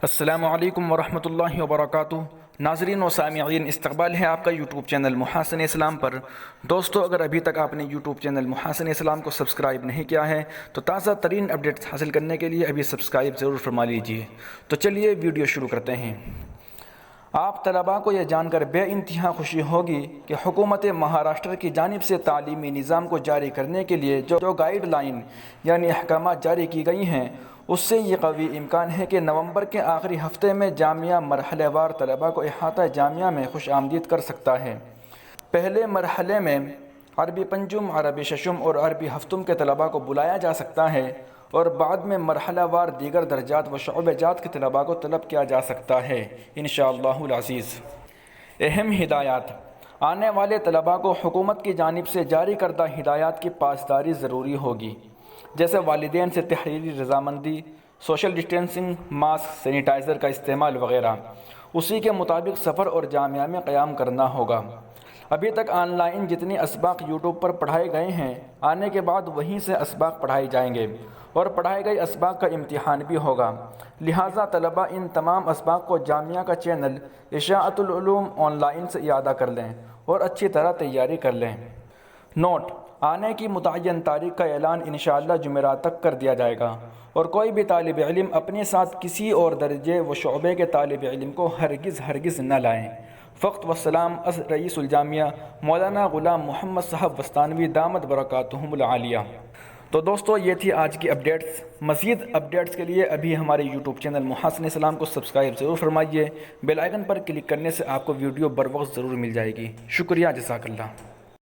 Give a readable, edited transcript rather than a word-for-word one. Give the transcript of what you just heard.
السلام علیکم ورحمۃ اللہ وبرکاتہ۔ ناظرین و سامعین، استقبال ہے آپ کا یوٹیوب چینل محاسن اسلام پر۔ دوستو، اگر ابھی تک آپ نے یوٹیوب چینل محاسن اسلام کو سبسکرائب نہیں کیا ہے تو تازہ ترین اپڈیٹس حاصل کرنے کے لیے ابھی سبسکرائب ضرور فرما لیجیے۔ تو چلیے ویڈیو شروع کرتے ہیں۔ آپ طلباء کو یہ جان کر بے انتہا خوشی ہوگی کہ حکومت مہاراشٹر کی جانب سے تعلیمی نظام کو جاری کرنے کے لیے جو گائیڈ لائن یعنی احکامات جاری کی گئی ہیں، اس سے یہ قوی امکان ہے کہ نومبر کے آخری ہفتے میں جامعہ مرحلہ وار طلباء کو احاطہ جامعہ میں خوش آمدید کر سکتا ہے۔ پہلے مرحلے میں عربی پنجم، عربی ششم اور عربی ہفتم کے طلباء کو بلایا جا سکتا ہے، اور بعد میں مرحلہ وار دیگر درجات و شعبہ جات کے طلباء کو طلب کیا جا سکتا ہے انشاءاللہ العزیز۔ اہم ہدایات: آنے والے طلباء کو حکومت کی جانب سے جاری کردہ ہدایات کی پاسداری ضروری ہوگی، جیسے والدین سے تحریری رضامندی، سوشل ڈسٹینسنگ، ماسک، سینیٹائزر کا استعمال وغیرہ۔ اسی کے مطابق سفر اور جامعہ میں قیام کرنا ہوگا۔ ابھی تک آن لائن جتنی اسباق یوٹیوب پر پڑھائے گئے ہیں، آنے کے بعد وہیں سے اسباق پڑھائے جائیں گے، اور پڑھائے گئے اسباق کا امتحان بھی ہوگا۔ لہٰذا طلباء ان تمام اسباق کو جامعہ کا چینل اشاعۃ العلوم آن لائن سے اعادہ کر لیں اور اچھی طرح تیاری کر لیں۔ نوٹ: آنے کی متعین تاریخ کا اعلان انشاءاللہ جمعرات تک کر دیا جائے گا، اور کوئی بھی طالب علم اپنے ساتھ کسی اور درجے و شعبے کے طالب علم کو ہرگز نہ لائیں۔ فقط والسلام از رئیس الجامعہ مولانا غلام محمد صاحب وستانوی دامت برکاتہم العالیہ۔ تو دوستو، یہ تھی آج کی اپڈیٹس۔ مزید اپڈیٹس کے لیے ابھی ہمارے یوٹیوب چینل محاسن اسلام کو سبسکرائب ضرور فرمائیے۔ بیل آئیکن پر کلک کرنے سے آپ کو ویڈیو بر وقت ضرور مل جائے گی۔ شکریہ، جزاک اللہ۔